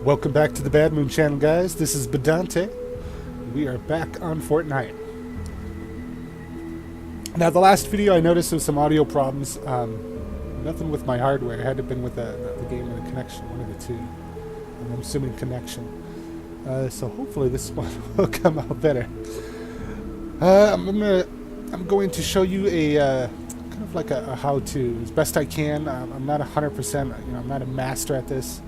Welcome back to the Bad Moon channel, guys. This is Bedante. We are back on Fortnite. Now, the last video I noticed there was some audio problems. Nothing with my hardware. It had to have been with the game and the connection, one of the two. And I'm assuming connection. So hopefully this one will come out better. I'm going to show you a kind of like a how-to as best I can. I'm not 100%. I'm not a master at this.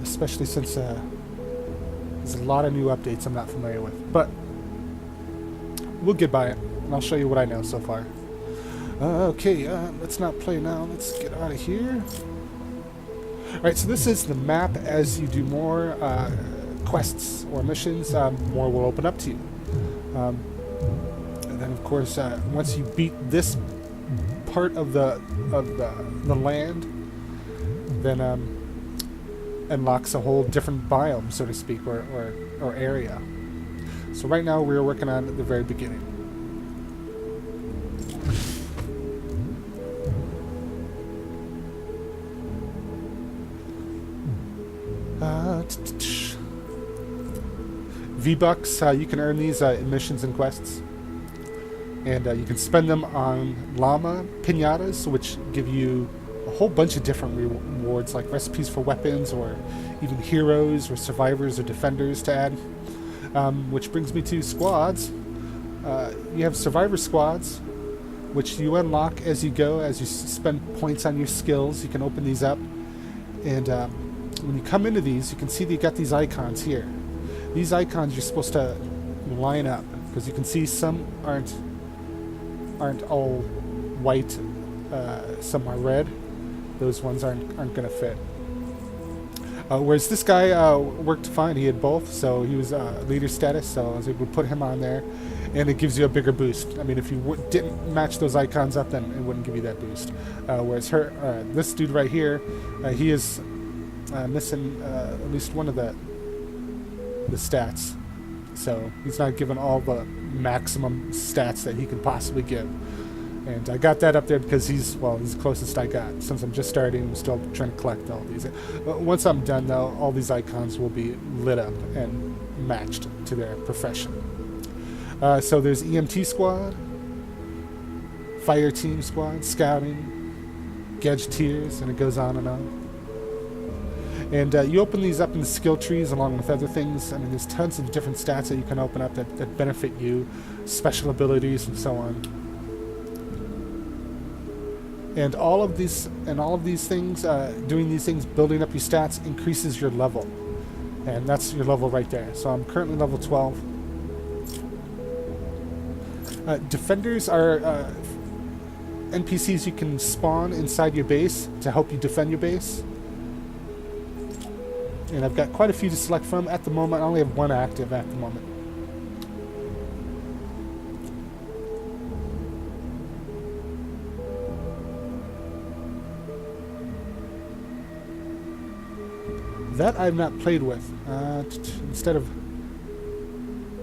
Especially since there's a lot of new updates I'm not familiar with. But we'll get by it, and I'll show you what I know so far. Okay, let's not play now. Let's get out of here. Alright, so this is the map. As you do more quests or missions, more will open up to you. And then, of course, once you beat this part of the land, then unlocks a whole different biome, so to speak, or area. So right now we're working on the very beginning. V-Bucks, you can earn these in missions and quests. And you can spend them on llama pinatas, which give you a whole bunch of different rewards, like recipes for weapons, or even heroes, or survivors, or defenders to add. Which brings me to squads. You have survivor squads, which you unlock as you go, as you spend points on your skills. You can open these up, and when you come into these, you can see that you got these icons here. These icons you're supposed to line up, because you can see some aren't all white, some are red. Those ones aren't going to fit. Whereas this guy worked fine. He had both, so he was leader status, so I was able to put him on there, and it gives you a bigger boost. I mean, if you didn't match those icons up, then it wouldn't give you that boost. Whereas this dude right here, he is missing at least one of the stats, so he's not given all the maximum stats that he can possibly give. And I got that up there because he's the closest I got. Since I'm just starting, I'm still trying to collect all these. Once I'm done, though, all these icons will be lit up and matched to their profession. So there's EMT squad, fire team squad, scouting, gadgeteers, and it goes on and on. And you open these up in the skill trees along with other things. I mean, there's tons of different stats that you can open up that benefit you, special abilities, and so on. And all of these things, doing these things, building up your stats, increases your level. And that's your level right there. So I'm currently level 12. Defenders are NPCs you can spawn inside your base to help you defend your base. And I've got quite a few to select from. At the moment, I only have one active at the moment. That I've not played with. Instead of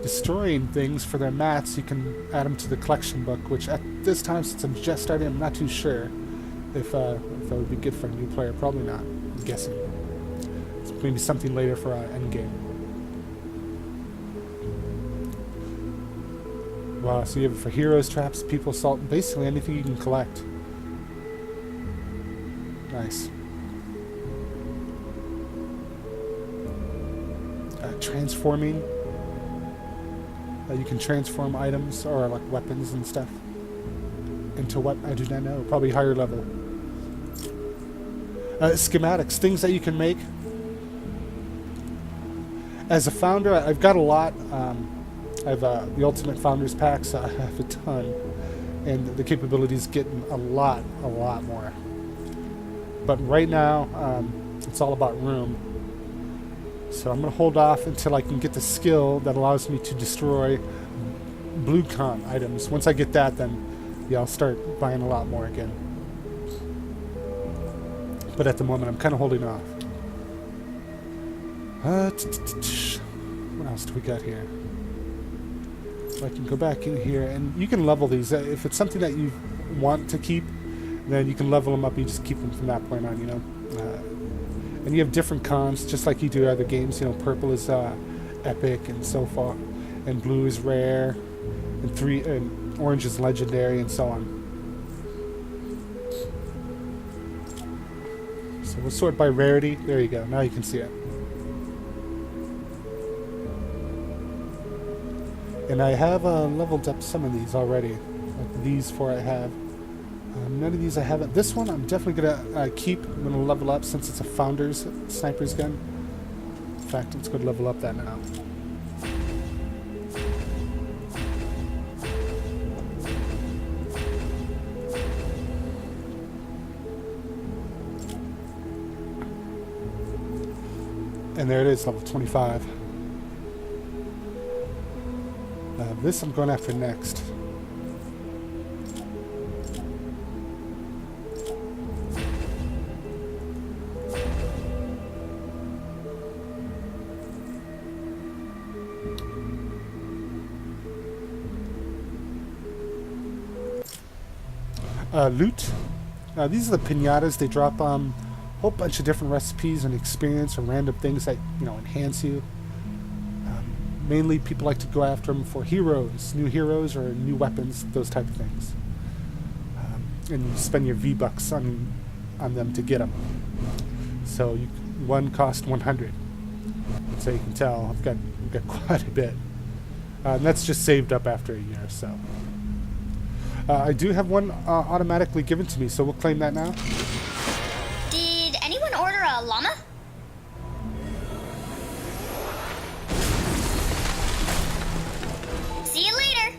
destroying things for their mats, you can add them to the collection book, which at this time, since I'm just starting, I'm not too sure if that would be good for a new player. Probably not, I'm guessing. It's maybe something later for endgame. Wow, so you have it for heroes, traps, people, assault, basically anything you can collect. Nice. Transforming. You can transform items or like weapons and stuff into what I do not know. Probably higher level. Schematics, things that you can make. As a founder, I've got a lot. I have the Ultimate Founders Pack, so I have a ton, and the capabilities getting a lot more. But right now, it's all about room. So I'm going to hold off until I can get the skill that allows me to destroy blue con items. Once I get that, then yeah, I'll start buying a lot more again. But at the moment, I'm kind of holding off. What else do we got here? So I can go back in here, and you can level these. If it's something that you want to keep, then you can level them up. You just keep them from that point on, you know. And you have different cons, just like you do other games. You know, purple is epic and so far, and blue is rare, and orange is legendary, and so on. So we'll sort by rarity. There you go. Now you can see it. And I have leveled up some of these already. Like these four I have. None of these I haven't. This one I'm definitely going to keep. I'm going to level up since it's a Founder's sniper's gun. In fact, let's go level up that now. And there it is, level 25. This I'm going after next. Loot. These are the pinatas. They drop a whole bunch of different recipes and experience or random things that, you know, enhance you. Mainly people like to go after them for heroes, new heroes or new weapons, those type of things. And you spend your V-Bucks on them to get them. So one cost 100. So you can tell I've got quite a bit. And that's just saved up after a year, so. I do have one automatically given to me, so we'll claim that now. Did anyone order a llama? See you later.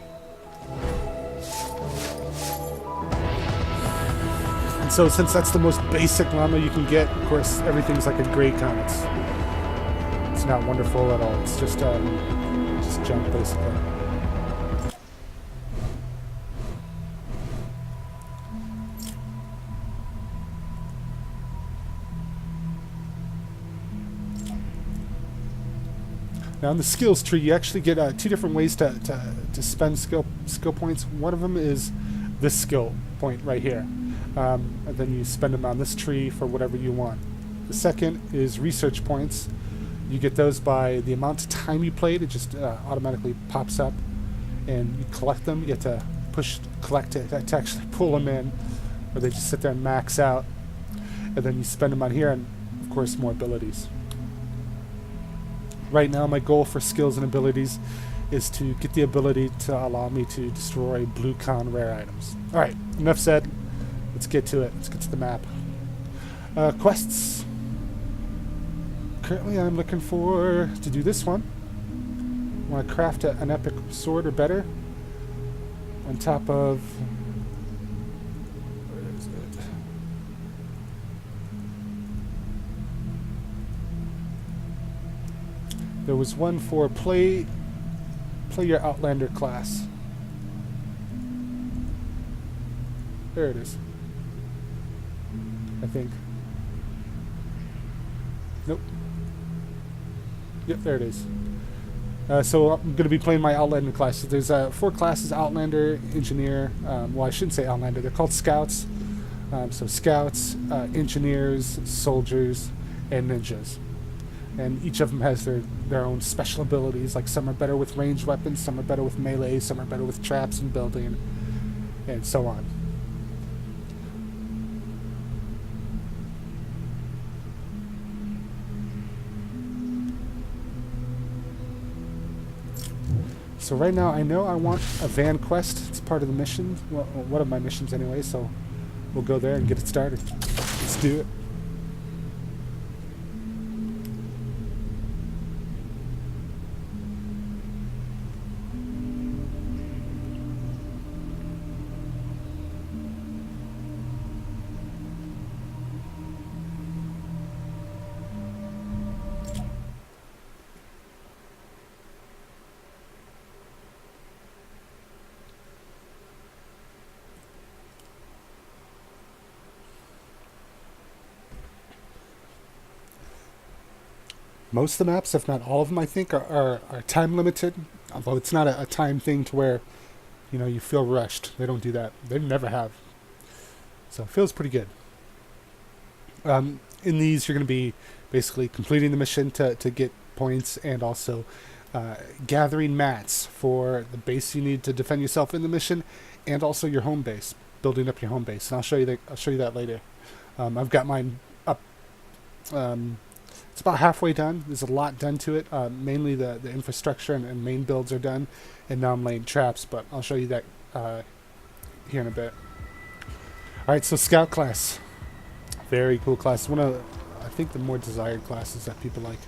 And so since that's the most basic llama you can get, of course, everything's like a gray con. It's not wonderful at all. It's just junk, basically. Now in the skills tree, you actually get two different ways to spend skill points. One of them is this skill point right here. And then you spend them on this tree for whatever you want. The second is research points. You get those by the amount of time you played. It just automatically pops up. And you collect them. You get to push collect to actually pull them in. Or they just sit there and max out. And then you spend them on here and, of course, more abilities. Right now, my goal for skills and abilities is to get the ability to allow me to destroy blue con rare items. Alright, enough said. Let's get to it. Let's get to the map. Quests. Currently, I'm looking to do this one. I want to craft an epic sword or better. On top of... Where is it? There was one for play your Outlander class. There it is. I think. Nope. Yep, there it is. So I'm going to be playing my Outlander class. So there's 4 classes: Outlander, Engineer. Well, I shouldn't say Outlander. They're called Scouts. So Scouts, Engineers, Soldiers, and Ninjas. And each of them has their own special abilities. Like some are better with ranged weapons, some are better with melee, some are better with traps and building, and so on. So right now I know I want a van quest. It's part of the mission. Well, one of my missions anyway, so we'll go there and get it started. Let's do it. Most of the maps, if not all of them, I think, are time limited. Although it's not a time thing to where, you know, you feel rushed. They don't do that. They never have. So it feels pretty good. in these, you're going to be basically completing the mission to get points, and also gathering mats for the base you need to defend yourself in the mission, and also your home base, building up your home base. And I'll show you that later. I've got mine up. It's about halfway done. There's a lot done to it. Mainly the infrastructure and main builds are done, and now I'm laying traps. But I'll show you that here in a bit. All right, so Scout class, very cool class. One of, I think, the more desired classes that people like.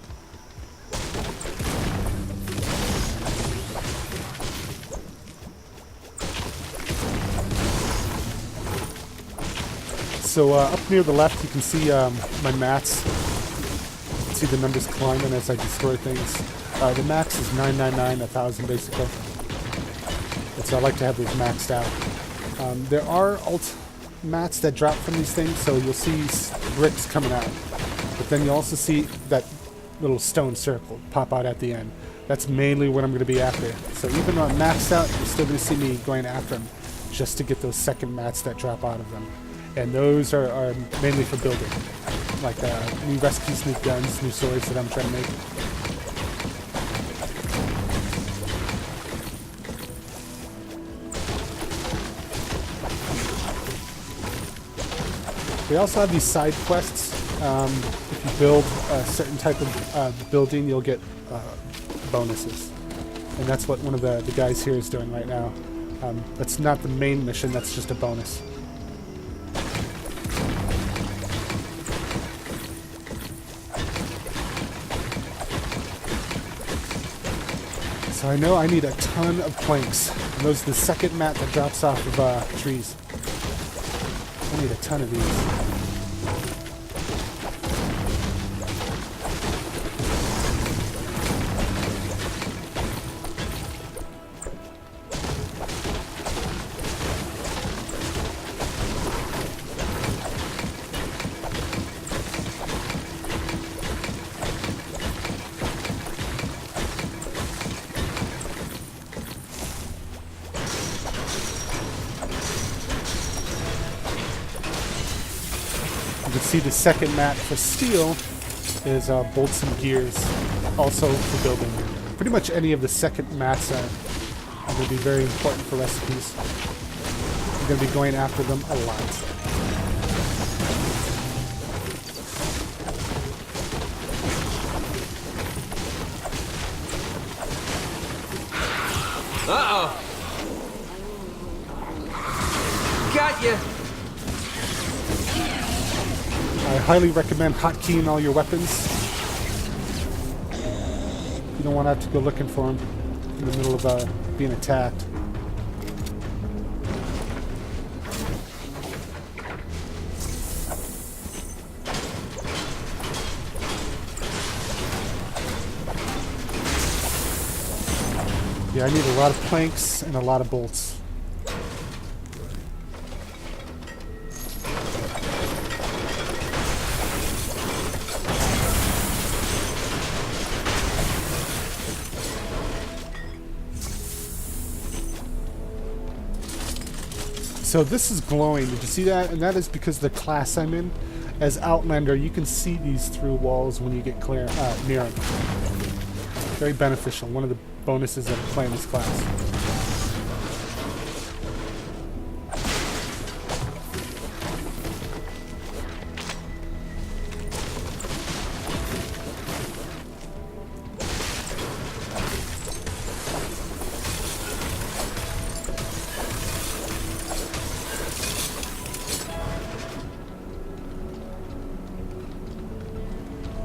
So up near the left, you can see my mats. You can see the numbers climbing as I destroy things. The max is 999, 1,000 basically. And so I like to have those maxed out. There are alt mats that drop from these things, so you'll see bricks coming out. But then you'll also see that little stone circle pop out at the end. That's mainly what I'm going to be after. So even though I'm maxed out, you're still going to see me going after them just to get those second mats that drop out of them. And those are mainly for building. Like new recipes, new guns, new swords that I'm trying to make. We also have these side quests. If you build a certain type of building, you'll get bonuses. And that's what one of the guys here is doing right now. That's not the main mission, that's just a bonus. So I know I need a ton of planks. And those are the second mat that drops off of trees. I need a ton of these. You can see the second mat for steel is bolts and gears, also for building. Pretty much any of the second mats are going to be very important for recipes. I'm going to be going after them a lot. Uh-oh! Got ya! I highly recommend hotkeying all your weapons. You don't want to have to go looking for them in the middle of being attacked. Yeah, I need a lot of planks and a lot of bolts. So this is glowing. Did you see that? And that is because the class I'm in. As Outlander, you can see these through walls when you get near them. Very beneficial. One of the bonuses of playing this class.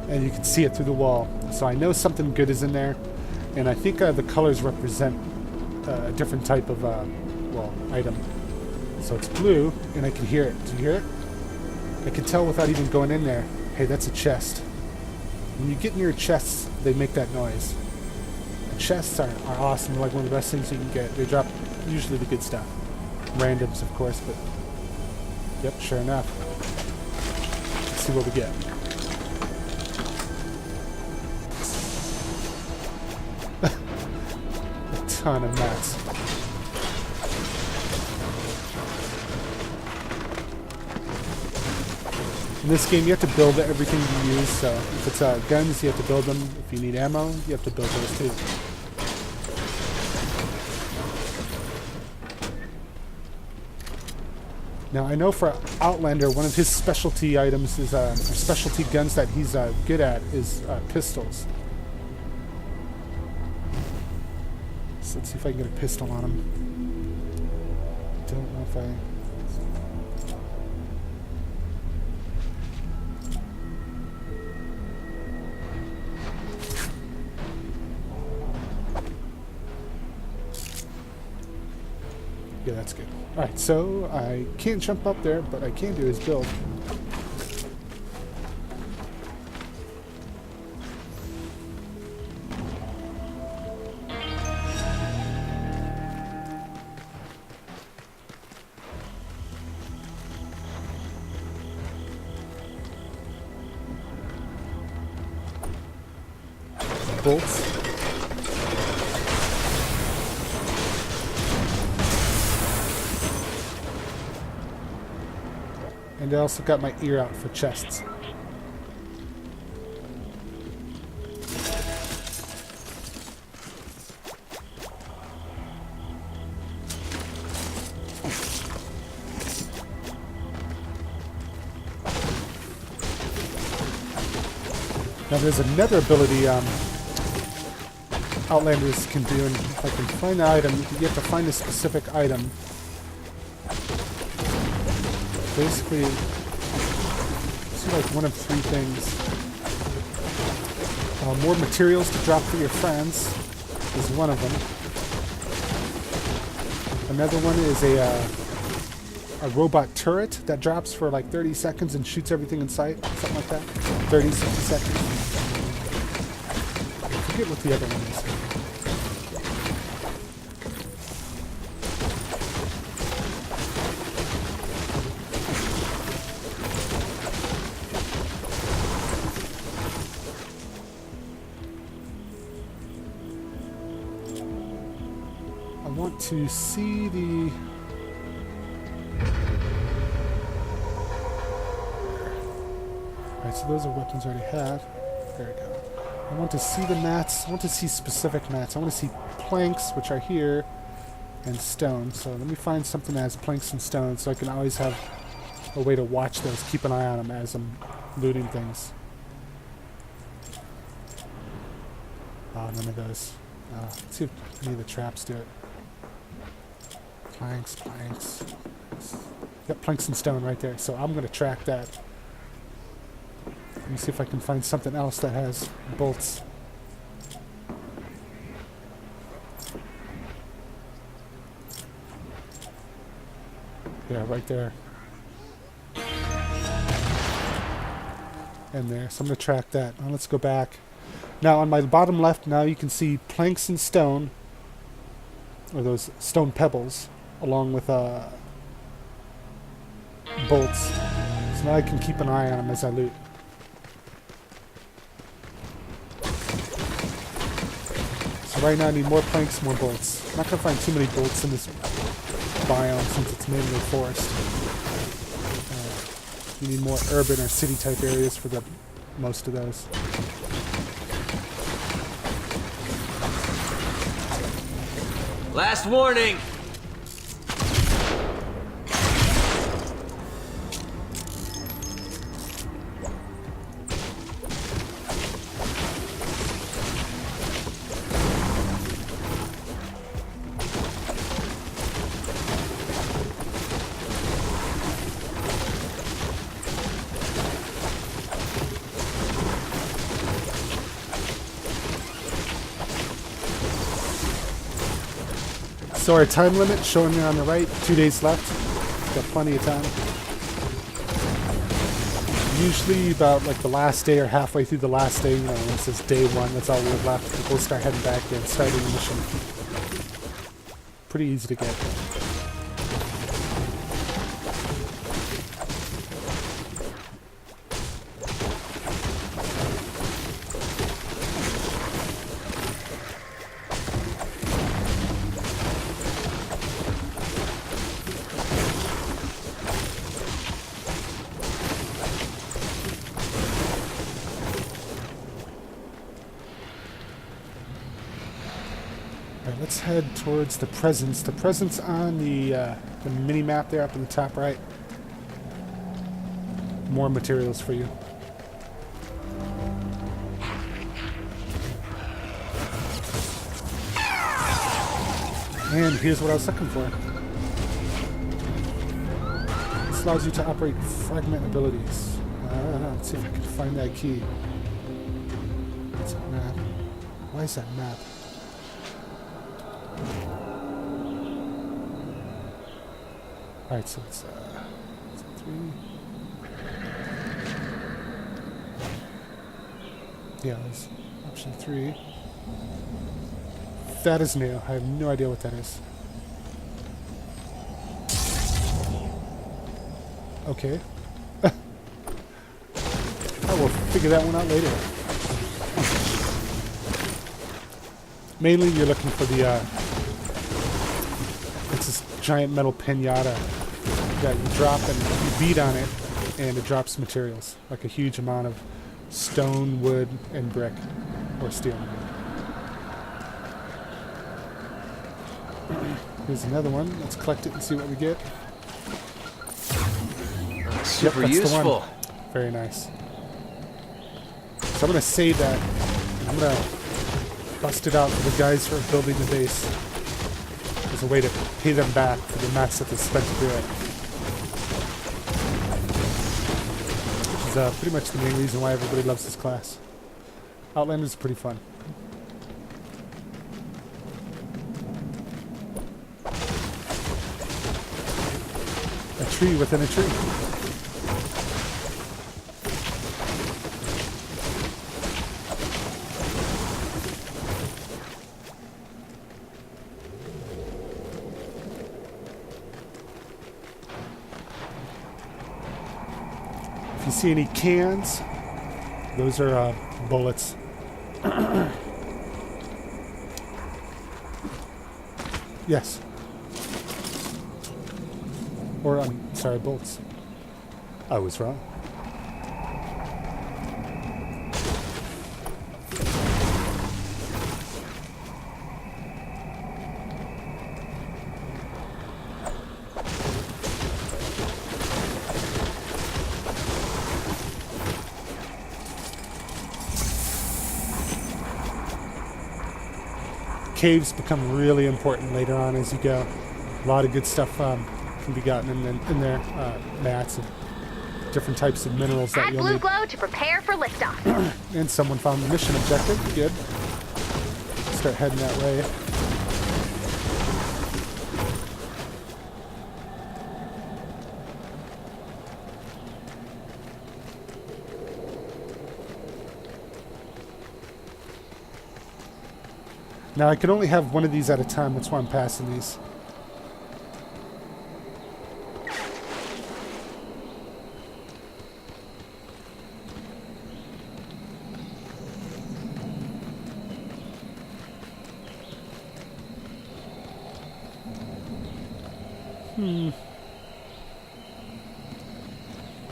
And you can see it through the wall. So I know something good is in there. And I think the colors represent a different type of, item. So it's blue, and I can hear it. Do you hear it? I can tell without even going in there. Hey, that's a chest. When you get near chests, they make that noise. The chests are awesome. They're like one of the best things you can get. They drop usually the good stuff. Randoms, of course, but... Yep, sure enough. Let's see what we get. Ton of mats. In this game, you have to build everything you use. So if it's guns, you have to build them. If you need ammo, you have to build those too. Now I know for Outlander, one of his specialty items is, or specialty guns that he's good at is pistols. So let's see if I can get a pistol on him. Don't know if I... Yeah, that's good. Alright, so I can't jump up there, but I can do is build. Bolts. And I also got my ear out for chests. Now there's another ability Outlanders can do, and if I can find the item, you have to find a specific item. Basically, see like one of three things. More materials to drop for your friends is one of them. Another one is a robot turret that drops for like 30 seconds and shoots everything in sight, something like that. 30, 60 seconds. I forget what the other one is. I want to see the... Alright, so those are weapons I already had. There we go. I want to see the mats. I want to see specific mats. I want to see planks, which are here, and stone. So let me find something that has planks and stone so I can always have a way to watch those, keep an eye on them as I'm looting things. Oh, none of those. Let's see if any of the traps do it. Planks, planks. Yep, planks and stone right there. So I'm going to track that. Let me see if I can find something else that has bolts. Yeah, right there. And there. So I'm going to track that. Now let's go back. Now on my bottom left, now you can see planks and stone, or those stone pebbles, along with bolts. So now I can keep an eye on them as I loot. So right now I need more planks, more bolts. I'm not going to find too many bolts in this biome since it's mainly forest. You need more urban or city type areas for the most of those. Last warning! So our time limit showing there on the right, 2 days left. Got plenty of time. Usually about like the last day or halfway through the last day, you know, when it says day one, that's all we have left. We'll start heading back and starting the mission. Pretty easy to get. let's head towards the presents. The presents on the mini map there up in the top right. More materials for you. And here's what I was looking for. This allows you to operate fragment abilities. Let's see if I can find that key. It's a map. Why is that map? Alright, so it's 3. Yeah, that's option 3. That is new. I have no idea what that is. Okay. I will figure that one out later. Mainly you're looking for the, it's this giant metal pinata that you drop and you beat on it and it drops materials. Like a huge amount of stone, wood, and brick. Or steel. Here's another one. Let's collect it and see what we get. Super that's useful. the one. Very nice. So I'm going to save that. I'm going to bust it out for the guys who are building the base. As a way to pay them back for the mats that they spent to do it. Which is pretty much the main reason why everybody loves this class. Outlanders is pretty fun. A tree within a tree. If you see any cans, those are bullets. Yes. Or, I'm sorry, bolts. I was wrong. Caves become really important later on as you go. A lot of good stuff can be gotten in there. Mats and different types of minerals that Add you'll blue need. glow to prepare for liftoff. And someone found the mission objective. Good. Start heading that way. Now I can only have one of these at a time, that's why I'm passing these.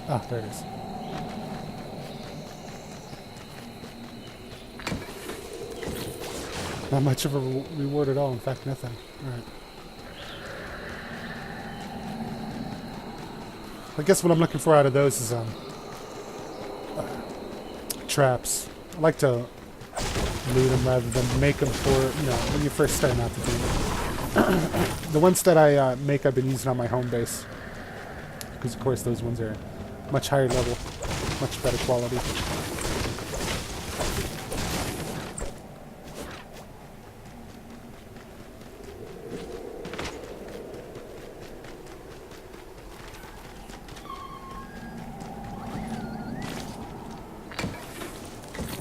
Ah, there it is. Not much of a reward at all. In fact, nothing. Alright. I guess what I'm looking for out of those is traps. I like to loot them rather than make them for, when you're first starting out the game. The ones that I make, I've been using on my home base. Because, of course, those ones are much higher level, much better quality.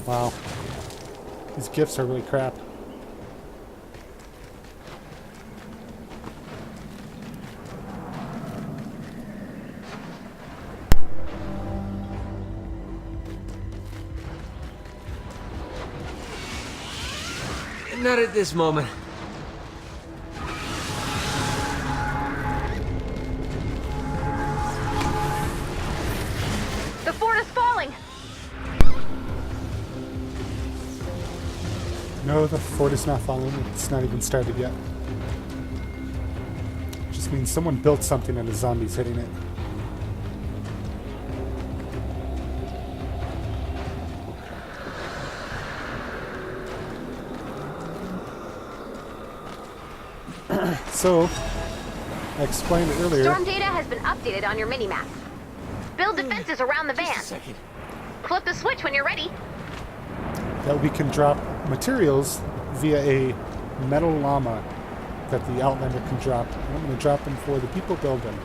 Wow. These gifts are really crap. Not at this moment. The fort is falling. No, the fort is not falling. It's not even started yet. Just means someone built something and a zombie's hitting it. So, I explained earlier. Storm data has been updated on your minimap. Build defenses around the Just a van. second. Flip the switch when you're ready. That we can drop materials via a metal llama that the Outlander can drop. And I'm going to drop them for the people building.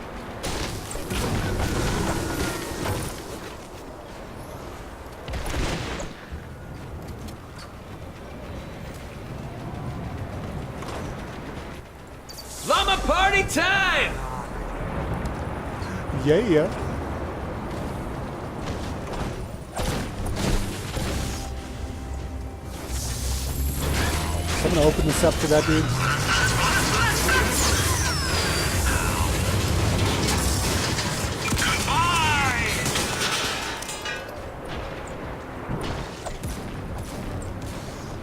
Llama party time! Yeah. So I'm going to open this up to that dude.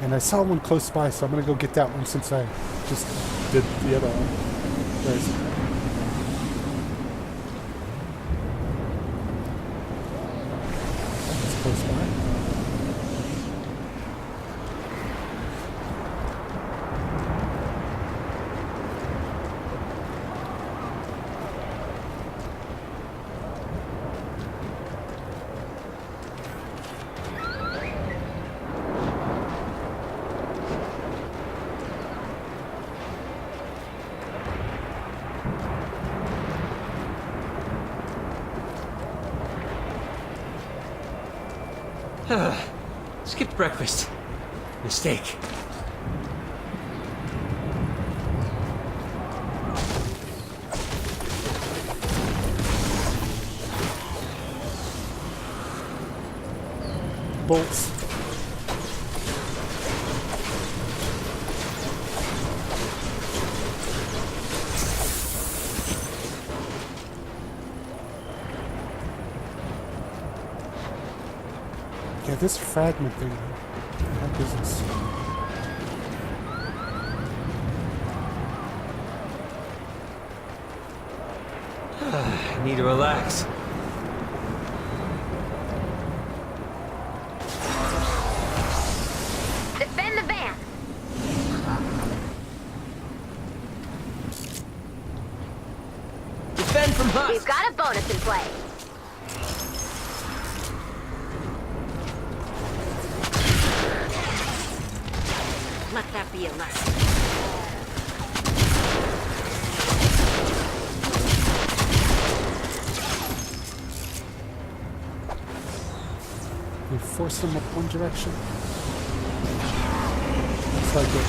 And I saw one close by, so I'm going to go get that one since I just did the other one. Where is it? It's close by. Skipped breakfast. Mistake. Bolts. Yeah, this fragment thing. What is this? I need to relax. Defend the van. Defend from We've Husk! got a bonus in play. Let that be a lesson. We force them up one direction. Looks like it.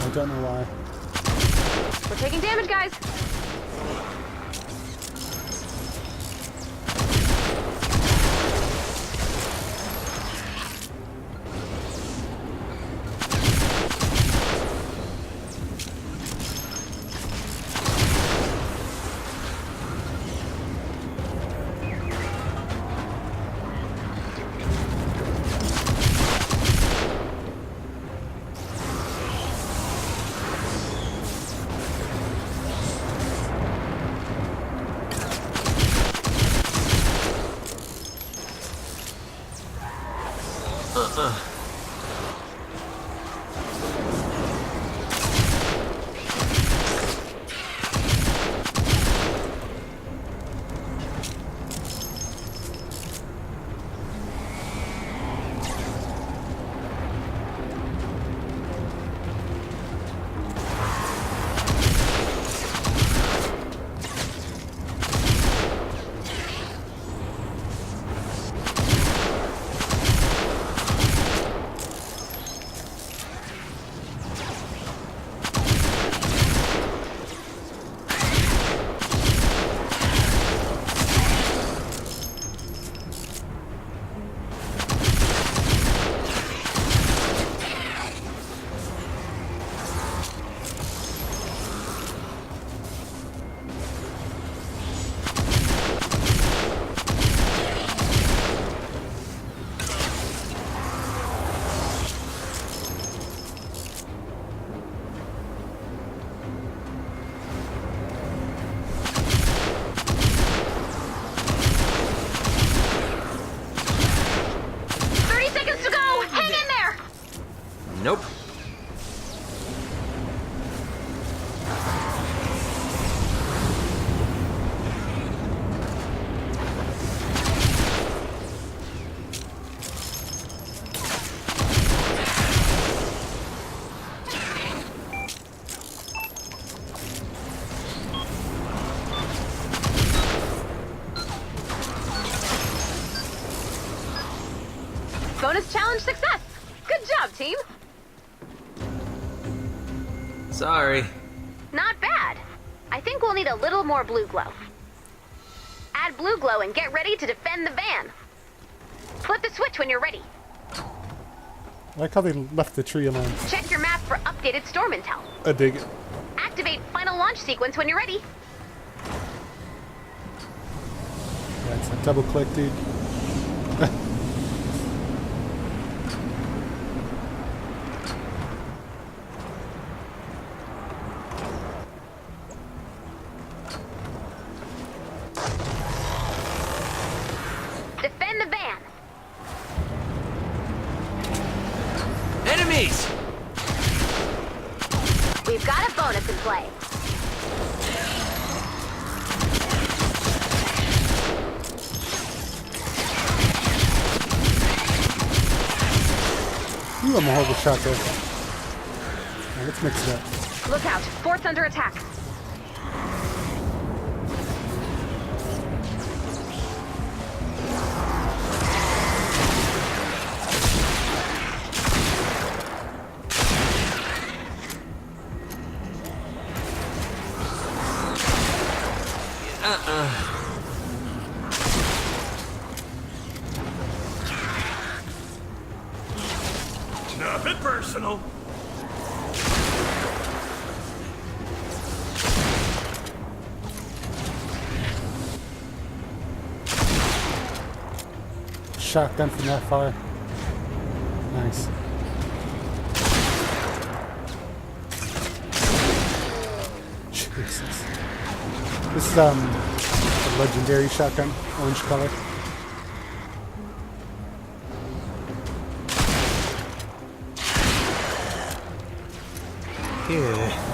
I don't know why. We're taking damage, guys. Bonus challenge success! Good job, team! Sorry. Not bad. I think we'll need a little more blue glow. Add blue glow and get ready to defend the van. Flip the switch when you're ready. I like how they left the tree alone. Check your map for updated storm intel. I dig it. Activate final launch sequence when you're ready. That's a double click, dude. Defend the van. Enemies! We've got a bonus in play. Ooh, I'm a horrible shot there. Now, let's mix it up. Look out, fort's under attack. Nothing personal. Shotgun from that far. Nice. Jesus. This is a legendary shotgun, orange color. Yeah.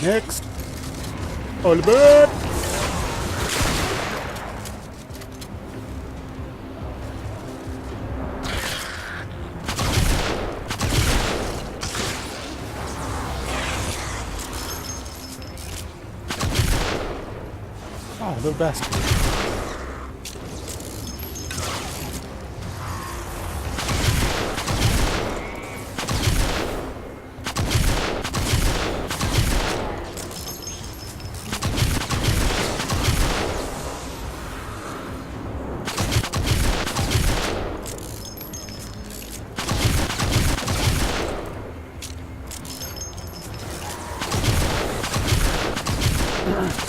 Next. All aboard! Oh, little bastard.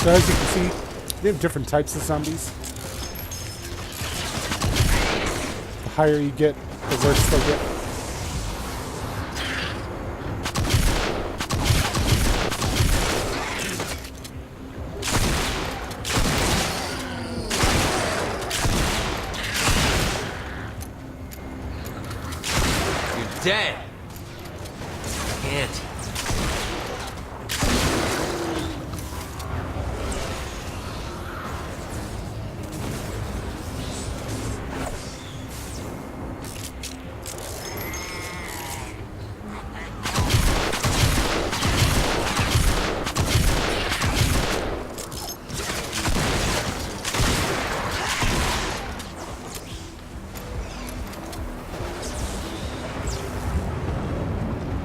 So as you can see, they have different types of zombies. The higher you get, the worse they'll get. You're dead. Can't.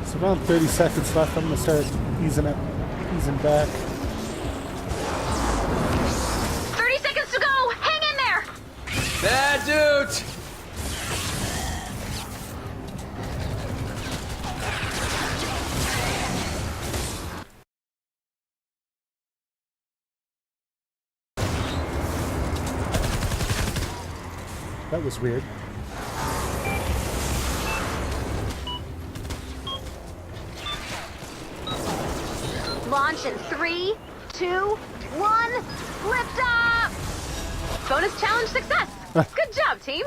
It's around 30 seconds left. I'm gonna start easing back. 30 seconds to go! Hang in there! Bad dude! That was weird. Launch in 3, 2, 1, lift off! Bonus challenge success! Good job, team!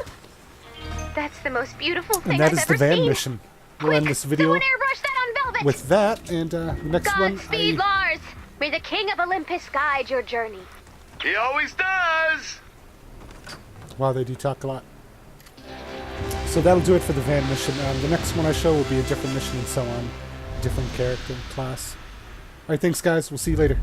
That's the most beautiful thing And that I've is the ever van seen. mission. We'll end this video Someone airbrush that on Velvet! with that, and the next one, Godspeed, Lars! May the King of Olympus guide your journey. He always does. wow, they do talk a lot. So that'll do it for the van mission. The next one I show will be a different mission and so on. Different character, class. Alright, thanks guys. We'll see you later.